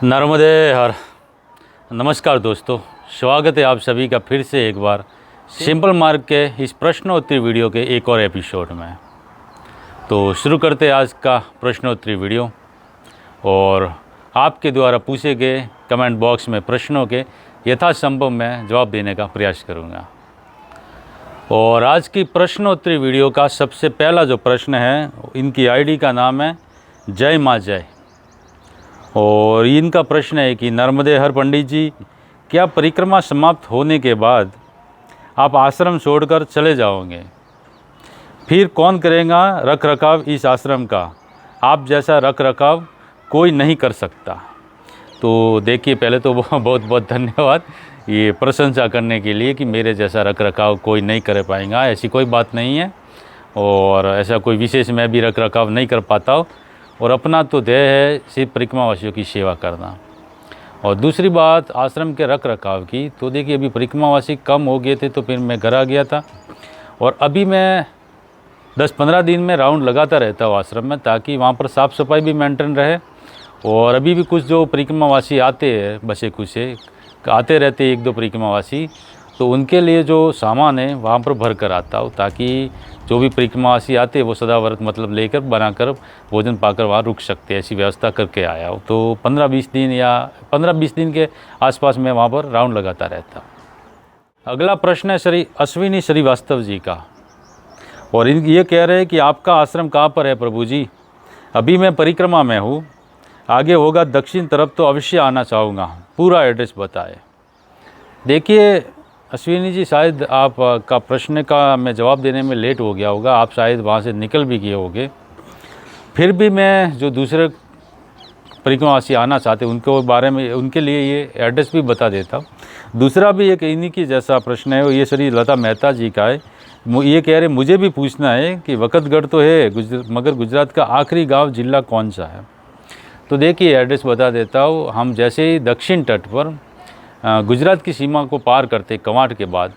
नर्मदे हर। नमस्कार दोस्तों, स्वागत है आप सभी का फिर से एक बार सिंपल मार्क के इस प्रश्नोत्तरी वीडियो के एक और एपिसोड में। तो शुरू करते हैं आज का प्रश्नोत्तरी वीडियो और आपके द्वारा पूछे गए कमेंट बॉक्स में प्रश्नों के यथासंभव मैं जवाब देने का प्रयास करूंगा। और आज की प्रश्नोत्तरी वीडियो का सबसे पहला जो प्रश्न है, इनकी आईडी का नाम है जय माँ जय। और इनका प्रश्न है कि नर्मदे हर पंडित जी, क्या परिक्रमा समाप्त होने के बाद आप आश्रम छोड़कर चले जाओगे? फिर कौन करेगा रख रखाव इस आश्रम का? आप जैसा रख रखाव कोई नहीं कर सकता। तो देखिए, पहले तो बहुत बहुत धन्यवाद ये प्रशंसा करने के लिए कि मेरे जैसा रख रखाव कोई नहीं कर पाएगा। ऐसी कोई बात नहीं है और ऐसा कोई विशेष मैं भी रख रखाव नहीं कर पाता हूँ। और अपना तो ध्येय है सिर्फ परिक्रमावासियों की सेवा करना। और दूसरी बात आश्रम के रख रखाव की, तो देखिए अभी परिक्रमावासी कम हो गए थे तो फिर मैं घर आ गया था। और अभी मैं 10-15 दिन में राउंड लगाता रहता हूँ आश्रम में, ताकि वहाँ पर साफ़ सफाई भी मेंटेन रहे। और अभी भी कुछ जो परिक्रमावासी आते हैं, बसे कुछ आते रहते 1-2 परिक्रमावासी, तो उनके लिए जो सामान है वहाँ पर भर कर आता हूँ, ताकि जो भी परिक्रमावासी आते हैं वो सदाव्रत मतलब लेकर बनाकर भोजन पाकर वहाँ रुक सकते हैं, ऐसी व्यवस्था करके आया हूँ। तो 15-20 दिन या 15-20 दिन के आसपास मैं वहाँ पर राउंड लगाता रहता हूँ। अगला प्रश्न है श्री अश्विनी श्रीवास्तव जी का, और ये कह रहे हैं कि आपका आश्रम कहाँ पर है प्रभु जी? अभी मैं परिक्रमा में हूँ, आगे होगा दक्षिण तरफ तो अवश्य आना चाहूँगा, पूरा एड्रेस बताए। देखिए अश्विनी जी, शायद आपका प्रश्न का मैं जवाब देने में लेट हो गया होगा, आप शायद वहाँ से निकल भी गए होंगे। फिर भी मैं जो दूसरे परिक्रमावासी आना चाहते हैं उनके बारे में, उनके लिए ये एड्रेस भी बता देता हूँ। दूसरा भी एक इन्हीं की जैसा प्रश्न है, ये श्री लता मेहता जी का है। ये कह रहे मुझे भी पूछना है कि वकतगढ़ तो है मगर गुजरात का आखिरी गाँव जिला कौन सा है? तो देखिए एड्रेस बता देता हूँ। हम जैसे ही दक्षिण तट पर गुजरात की सीमा को पार करते कवांट के बाद,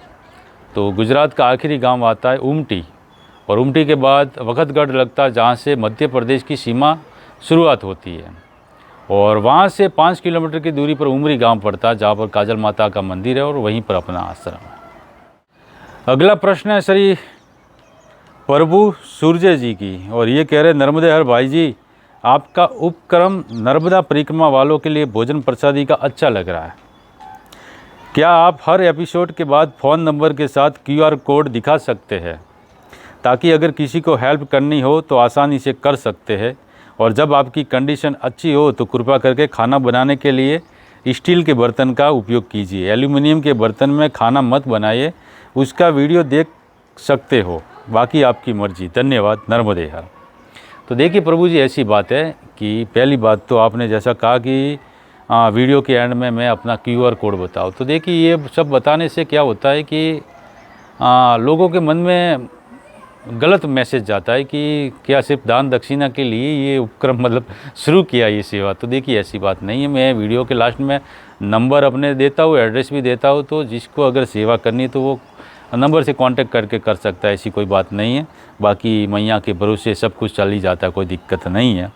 तो गुजरात का आखिरी गांव आता है उमटी, और उमटी के बाद वकतगढ़ लगता है, जहां से मध्य प्रदेश की सीमा शुरुआत होती है। और वहां से 5 किलोमीटर की दूरी पर उमरी गांव पड़ता है, जहां पर काजल माता का मंदिर है और वहीं पर अपना आश्रम है। अगला प्रश्न है श्री प्रभु सूर्य जी की, और ये कह रहे नर्मदे हर भाई जी, आपका उपक्रम नर्मदा परिक्रमा वालों के लिए भोजन प्रसादी का अच्छा लग रहा है। क्या आप हर एपिसोड के बाद फ़ोन नंबर के साथ QR कोड दिखा सकते हैं, ताकि अगर किसी को हेल्प करनी हो तो आसानी से कर सकते हैं? और जब आपकी कंडीशन अच्छी हो तो कृपया करके खाना बनाने के लिए स्टील के बर्तन का उपयोग कीजिए, एल्यूमिनियम के बर्तन में खाना मत बनाइए। उसका वीडियो देख सकते हो, बाकी आपकी मर्ज़ी। धन्यवाद, नर्मदे हर। तो देखिए प्रभु जी, ऐसी बात है कि पहली बात तो आपने जैसा कहा कि वीडियो के एंड में मैं अपना QR कोड बताऊँ, तो देखिए ये सब बताने से क्या होता है कि लोगों के मन में गलत मैसेज जाता है कि क्या सिर्फ दान दक्षिणा के लिए ये उपक्रम मतलब शुरू किया ये सेवा। तो देखिए ऐसी बात नहीं है। मैं वीडियो के लास्ट में नंबर अपने देता हूँ, एड्रेस भी देता हूँ, तो जिसको अगर सेवा करनी तो वो नंबर से कांटेक्ट करके कर सकता है, ऐसी कोई बात नहीं है। बाकी मैया के भरोसे सब कुछ चल ही जाता है, कोई दिक्कत नहीं है।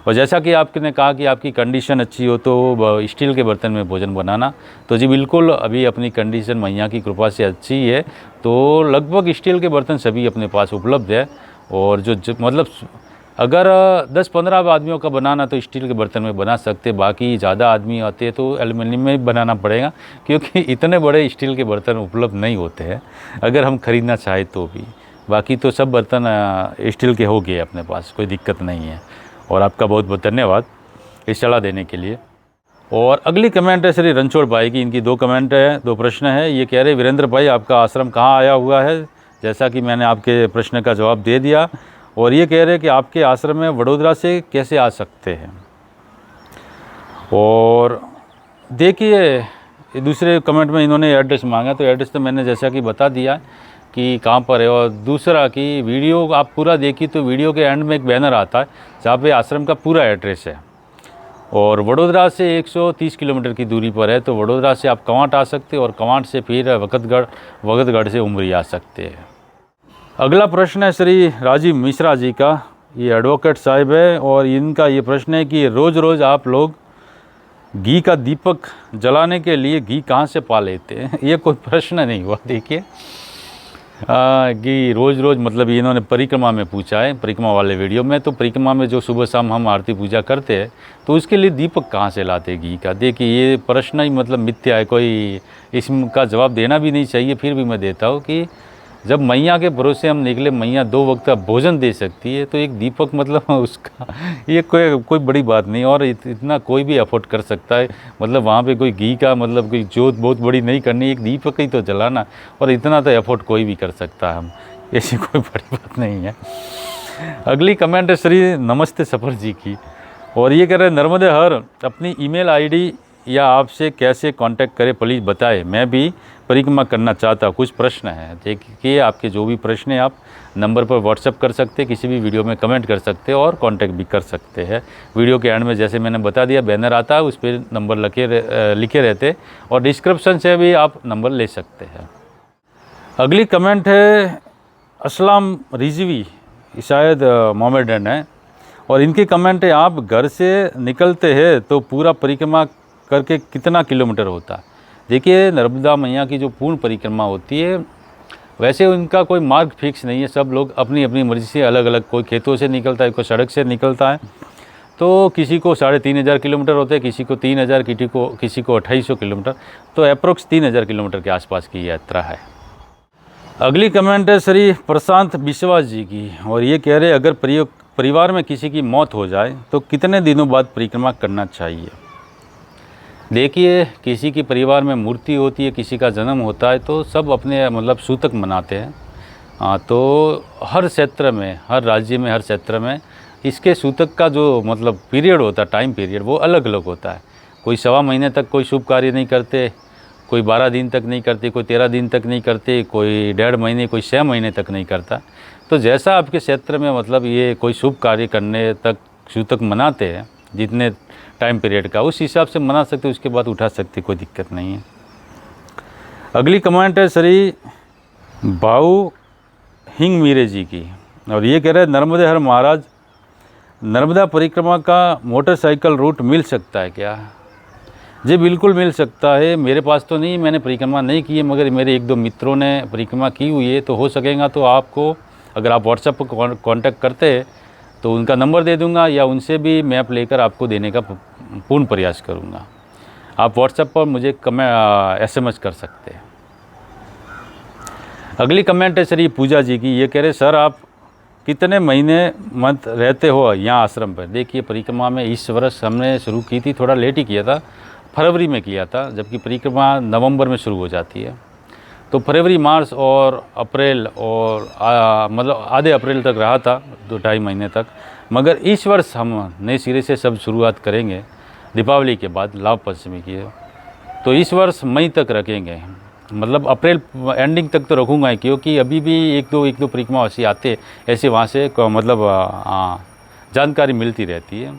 और जैसा कि आपने कहा कि आपकी कंडीशन अच्छी हो तो स्टील के बर्तन में भोजन बनाना, तो जी बिल्कुल, अभी अपनी कंडीशन मैया की कृपा से अच्छी है, तो लगभग स्टील के बर्तन सभी अपने पास उपलब्ध है। और जो मतलब अगर 10-15 आदमियों का बनाना तो स्टील के बर्तन में बना सकते, बाकी ज़्यादा आदमी आते हैं तो एल्युमिनियम में बनाना पड़ेगा, क्योंकि इतने बड़े स्टील के बर्तन उपलब्ध नहीं होते हैं अगर हम ख़रीदना चाहें तो भी। बाकी तो सब बर्तन स्टील के हो गए अपने पास, कोई दिक्कत नहीं है। और आपका बहुत बहुत धन्यवाद इस सलाह देने के लिए। और अगली कमेंट है श्री रणछोड़ भाई की। इनकी 2 कमेंट है, 2 प्रश्न है। ये कह रहे वीरेंद्र भाई, आपका आश्रम कहाँ आया हुआ है? जैसा कि मैंने आपके प्रश्न का जवाब दे दिया। और ये कह रहे कि आपके आश्रम में वडोदरा से कैसे आ सकते हैं? और देखिए दूसरे कमेंट में इन्होंने एड्रेस मांगा, तो एड्रेस तो मैंने जैसा कि बता दिया कि कहाँ पर है। और दूसरा कि वीडियो आप पूरा देखिए तो वीडियो के एंड में एक बैनर आता है जहाँ पे आश्रम का पूरा एड्रेस है। और वडोदरा से 130 किलोमीटर की दूरी पर है, तो वडोदरा से आप कवांट आ सकते हैं और कवांट से फिर वकतगढ़ से उमरी आ सकते हैं। अगला प्रश्न है श्री राजीव मिश्रा जी का। ये एडवोकेट साहब है और इनका ये प्रश्न है कि रोज़ रोज़ आप लोग घी का दीपक जलाने के लिए घी कहाँ से पा लेते हैं? ये कोई प्रश्न नहीं हुआ। देखिए कि रोज़ रोज़ मतलब इन्होंने परिक्रमा में पूछा है, परिक्रमा वाले वीडियो में। तो परिक्रमा में जो सुबह शाम हम आरती पूजा करते हैं तो उसके लिए दीपक कहाँ से लाते घी का? देखिए ये प्रश्न ही मतलब मिथ्या है, कोई इसका जवाब देना भी नहीं चाहिए। फिर भी मैं देता हूँ कि जब मैया के भरोसे हम निकले, मैया 2 वक्त का भोजन दे सकती है, तो एक दीपक मतलब उसका ये कोई बड़ी बात नहीं। और इतना कोई भी अफोर्ड कर सकता है, मतलब वहाँ पे कोई घी का मतलब कोई जोत बहुत बड़ी नहीं करनी, एक दीपक ही तो जलाना, और इतना तो अफोर्ड कोई भी कर सकता है। हम ऐसी कोई बड़ी बात नहीं है। अगली कमेंट है श्री नमस्ते सफर जी की, और ये कह रहे हैं नर्मदे हर अपनी ईमेल आईडी या आपसे कैसे कांटेक्ट करें प्लीज़ बताएं, मैं भी परिक्रमा करना चाहता हूँ। कुछ प्रश्न है, देखिए आपके जो भी प्रश्न है आप नंबर पर व्हाट्सअप कर सकते हैं, किसी भी वीडियो में कमेंट कर सकते हैं और कांटेक्ट भी कर सकते हैं। वीडियो के एंड में जैसे मैंने बता दिया बैनर आता है, उस पर नंबर लिखे रहते, और डिस्क्रिप्शन से भी आप नंबर ले सकते हैं। अगली कमेंट है असलाम रिजवी, शायद मोमेडन है, और इनकी कमेंट है आप घर से निकलते हैं तो पूरा परिक्रमा करके कितना किलोमीटर होता है? देखिए नर्मदा मैया की जो पूर्ण परिक्रमा होती है, वैसे उनका कोई मार्ग फिक्स नहीं है। सब लोग अपनी अपनी मर्ज़ी से अलग अलग, कोई खेतों से निकलता है, कोई सड़क से निकलता है। तो किसी को 3500 किलोमीटर होते हैं, किसी को 3000, किसी को 2800 किलोमीटर, तो अप्रोक्स 3000 किलोमीटर के आसपास की यात्रा है। अगली कमेंट है श्री प्रशांत विश्वास जी की, और ये कह रहे अगर परिवार में किसी की मौत हो जाए तो कितने दिनों बाद परिक्रमा करना चाहिए? देखिए किसी की परिवार में मूर्ति होती है, किसी का जन्म होता है, तो सब अपने मतलब सूतक मनाते हैं। तो हर क्षेत्र में, हर राज्य में, हर क्षेत्र में इसके सूतक का जो मतलब पीरियड होता है, टाइम पीरियड, वो अलग अलग होता है। कोई 1.25 महीने तक कोई शुभ कार्य नहीं करते, कोई 12 दिन तक नहीं करते, कोई 13 दिन तक नहीं करते, कोई 1.5 महीने, कोई 6 महीने तक नहीं करता। तो जैसा आपके क्षेत्र में मतलब ये कोई शुभ कार्य करने तक सूतक मनाते हैं, जितने टाइम पीरियड का, उस हिसाब से मना सकते, उसके बाद उठा सकते, कोई दिक्कत नहीं है। अगली कमेंट है श्री भाऊ हिंग मीरे जी की, और ये कह रहे हैं नर्मदे हर महाराज नर्मदा परिक्रमा का मोटरसाइकिल रूट मिल सकता है क्या? जी बिल्कुल मिल सकता है। मेरे पास तो नहीं, मैंने परिक्रमा नहीं की है, मगर मेरे 1-2 मित्रों ने परिक्रमा की हुई है, तो हो सकेगा तो आपको, अगर आप व्हाट्सएप पर कांटेक्ट करते हैं तो उनका नंबर दे दूंगा, या उनसे भी मैप लेकर आपको देने का पूर्ण प्रयास करूंगा। आप व्हाट्सएप पर मुझे SMS कर सकते हैं। अगली कमेंट है श्री पूजा जी की, ये कह रहे सर आप कितने महीने मंथ रहते हो यहाँ आश्रम पर? देखिए परिक्रमा में इस वर्ष हमने शुरू की थी, थोड़ा लेट ही किया था, फरवरी में किया था, जबकि परिक्रमा नवंबर में शुरू हो जाती है। तो फरवरी, मार्च और अप्रैल और मतलब आधे अप्रैल तक रहा था, 2-2.5 महीने तक। मगर इस वर्ष हम नए सिरे से सब शुरुआत करेंगे दीपावली के बाद, लाभ पंचमी की। तो इस वर्ष मई तक रखेंगे, मतलब अप्रैल एंडिंग तक तो रखूँगा, क्योंकि अभी भी एक दो परिक्रमावासी आते ऐसे, वहाँ से मतलब जानकारी मिलती रहती है।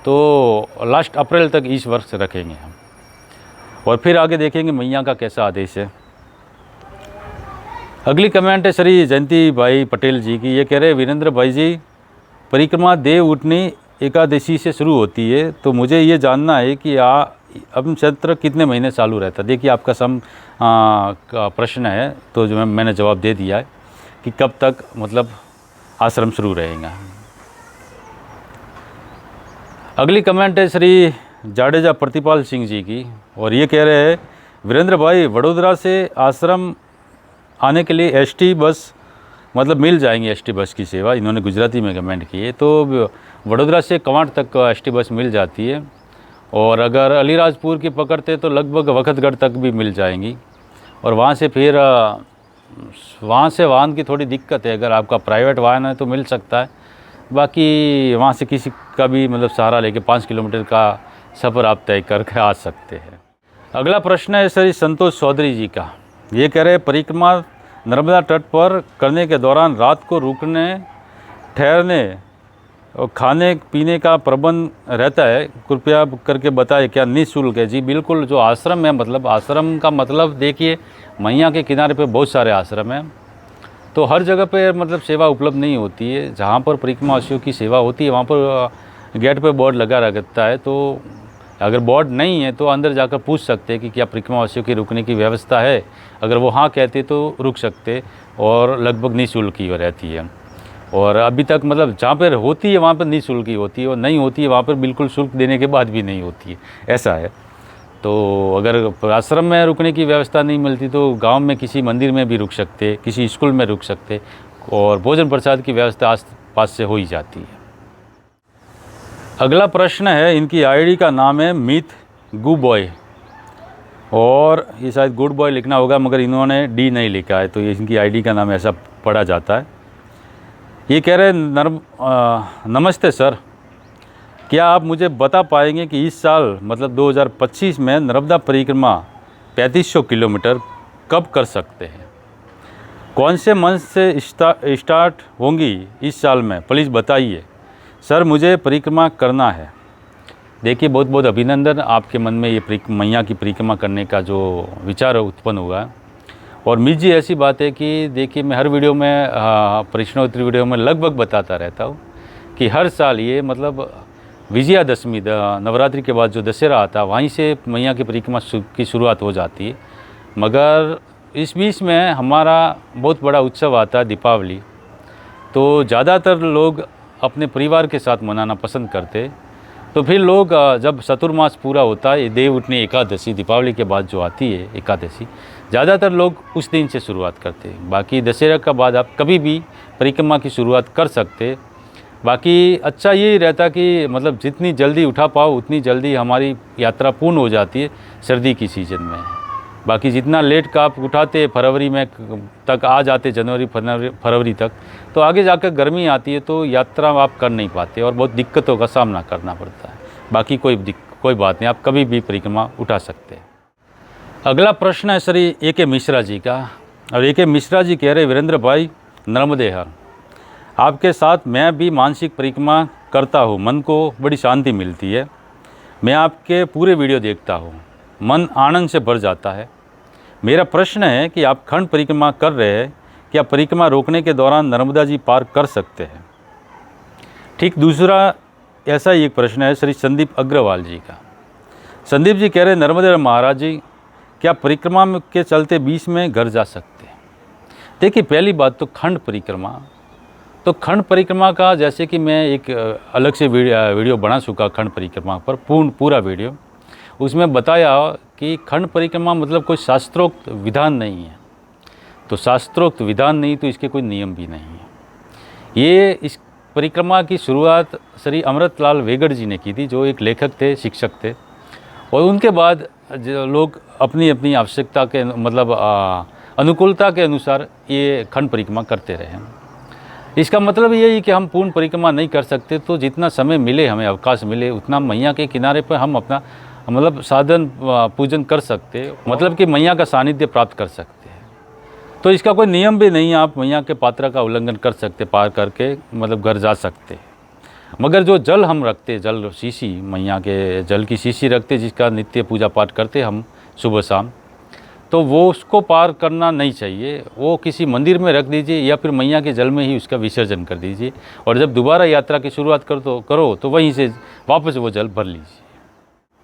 तो लास्ट अप्रैल तक इस वर्ष रखेंगे हम, और फिर आगे देखेंगे मैया का कैसा आदेश है। अगली कमेंट है श्री जयंती भाई पटेल जी की, ये कह रहे वीरेंद्र भाई जी परिक्रमा देव उठनी एकादशी से शुरू होती है, तो मुझे ये जानना है कि अब चैत्र कितने महीने चालू रहता है? देखिए आपका का प्रश्न है, तो जो मैंने जवाब दे दिया है कि कब तक मतलब आश्रम शुरू रहेगा। अगली कमेंट है श्री जाडेजा प्रतिपाल सिंह जी की, और ये कह रहे हैं वीरेंद्र भाई वडोदरा से आश्रम आने के लिए ST बस मतलब मिल जाएंगी, ST बस की सेवा, इन्होंने गुजराती में कमेंट की है। तो वडोदरा से कवांट तक ST बस मिल जाती है, और अगर अलीराजपुर की पकड़ते तो लगभग वखतगढ़ तक भी मिल जाएंगी। और वहाँ से फिर वहाँ से वाहन की थोड़ी दिक्कत है, अगर आपका प्राइवेट वाहन है तो मिल सकता है, बाकी वहाँ से किसी का भी मतलब सहारा लेके 5 किलोमीटर का सफ़र आप तय करके आ सकते हैं। अगला प्रश्न है श्री संतोष चौधरी जी का, ये कह रहे परिक्रमा नर्मदा तट पर करने के दौरान रात को रुकने, ठहरने और खाने पीने का प्रबंध रहता है, कृपया करके बताएं क्या निःशुल्क है? जी बिल्कुल, जो आश्रम है, मतलब आश्रम का मतलब देखिए मैया के किनारे पे बहुत सारे आश्रम हैं, तो हर जगह पे मतलब सेवा उपलब्ध नहीं होती है। जहाँ पर परिक्रमावासियों की सेवा होती है वहाँ पर गेट पे बोर्ड लगा रहता है, तो अगर बोर्ड नहीं है तो अंदर जाकर पूछ सकते हैं कि क्या परिक्रमावासियों की रुकने की व्यवस्था है। अगर वो हाँ कहते तो रुक सकते, और लगभग निःशुल्क ही रहती है। और अभी तक मतलब जहाँ पर होती है वहाँ पर निःशुल्क ही होती है, और नहीं होती है वहाँ पर बिल्कुल शुल्क देने के बाद भी नहीं होती है, ऐसा है। तो अगर आश्रम में रुकने की व्यवस्था नहीं मिलती तो गांव में किसी मंदिर में भी रुक सकते, किसी स्कूल में रुक सकते, और भोजन प्रसाद की व्यवस्था आस पास से हो ही जाती है। अगला प्रश्न है, इनकी आईडी का नाम है मीत गू बॉय, और ये शायद गुड बॉय लिखना होगा मगर इन्होंने डी नहीं लिखा है, तो ये इनकी आईडी का नाम ऐसा पढ़ा जाता है। ये कह रहे हैं नमस्ते सर, क्या आप मुझे बता पाएंगे कि इस साल मतलब 2025 में नर्मदा परिक्रमा 3500 किलोमीटर कब कर सकते हैं? कौन से मंथ से स्टार्ट होंगी इस साल में, प्लीज़ बताइए सर, मुझे परिक्रमा करना है। देखिए, बहुत बहुत अभिनंदन, आपके मन में ये मैया की परिक्रमा करने का जो विचार उत्पन्न हुआ। और मीत जी, ऐसी बात है कि देखिए, मैं हर वीडियो में प्रश्नोत्तरी वीडियो में लगभग बताता रहता हूँ कि हर साल ये मतलब विजयादशमी नवरात्रि के बाद जो दशहरा आता है वहीं से मैया की परिक्रमा की शुरुआत हो जाती है। मगर इस बीच में हमारा बहुत बड़ा उत्सव आता है दीपावली, तो ज़्यादातर लोग अपने परिवार के साथ मनाना पसंद करते। तो फिर लोग जब चतुर्मास पूरा होता है, देव उठनी एकादशी दीपावली के बाद जो आती है एकादशी, ज़्यादातर लोग उस दिन से शुरुआत करते हैं। बाकी दशहरा का बाद आप कभी भी परिक्रमा की शुरुआत कर सकते। बाकी अच्छा यही रहता कि मतलब जितनी जल्दी उठा पाओ उतनी जल्दी हमारी यात्रा पूर्ण हो जाती है सर्दी की सीज़न में। बाकी जितना लेट का आप उठाते फरवरी में तक आ जाते, जनवरी फरवरी तक, तो आगे जाकर गर्मी आती है तो यात्रा आप कर नहीं पाते और बहुत दिक्कतों का सामना करना पड़ता है। बाकी कोई बात नहीं, आप कभी भी परिक्रमा उठा सकते हैं। अगला प्रश्न है श्री ए.के. मिश्रा जी का, और ए.के. मिश्रा जी कह रहे, वीरेंद्र भाई नर्मदे हर, आपके साथ मैं भी मानसिक परिक्रमा करता हूँ, मन को बड़ी शांति मिलती है। मैं आपके पूरे वीडियो देखता हूँ, मन आनंद से भर जाता है। मेरा प्रश्न है कि आप खंड परिक्रमा कर रहे हैं, क्या परिक्रमा रोकने के दौरान नर्मदा जी पार कर सकते हैं? ठीक दूसरा ऐसा ही एक प्रश्न है श्री संदीप अग्रवाल जी का। संदीप जी कह रहे, नर्मदे महाराज जी, क्या परिक्रमा के चलते बीच में घर जा सकते हैं? देखिए, पहली बात तो खंड परिक्रमा का जैसे कि मैं एक अलग से वीडियो बना चुका खंड परिक्रमा पर, पूरा वीडियो, उसमें बताया कि खंड परिक्रमा मतलब कोई शास्त्रोक्त विधान नहीं है। तो शास्त्रोक्त विधान नहीं तो इसके कोई नियम भी नहीं है। ये इस परिक्रमा की शुरुआत श्री अमृतलाल वेगड़ जी ने की थी, जो एक लेखक थे, शिक्षक थे, और उनके बाद जो लोग अपनी अपनी आवश्यकता के मतलब अनुकूलता के अनुसार ये खंड परिक्रमा करते रहे। इसका मतलब ये है कि हम पूर्ण परिक्रमा नहीं कर सकते, तो जितना समय मिले, हमें अवकाश मिले, उतना मैया के किनारे पर हम अपना मतलब साधन पूजन कर सकते, मतलब कि मैया का सानिध्य प्राप्त कर सकते हैं। तो इसका कोई नियम भी नहीं है, आप मैया के पात्र का उल्लंघन कर सकते, पार करके मतलब घर जा सकते। मगर जो जल हम रखते, जल शीशी, मैया के जल की शीशी रखते, जिसका नित्य पूजा पाठ करते हम सुबह शाम, तो वो उसको पार करना नहीं चाहिए। वो किसी मंदिर में रख दीजिए या फिर मैया के जल में ही उसका विसर्जन कर दीजिए, और जब दोबारा यात्रा की शुरुआत करो तो वहीं से वापस वो जल भर लीजिए।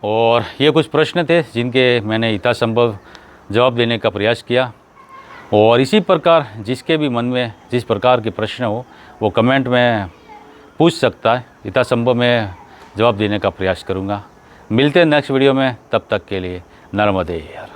और ये कुछ प्रश्न थे जिनके मैंने यथासंभव जवाब देने का प्रयास किया। और इसी प्रकार जिसके भी मन में जिस प्रकार के प्रश्न हो वो कमेंट में पूछ सकता है, यथासंभव मैं जवाब देने का प्रयास करूँगा। मिलते हैं नेक्स्ट वीडियो में, तब तक के लिए नर्मदे हर।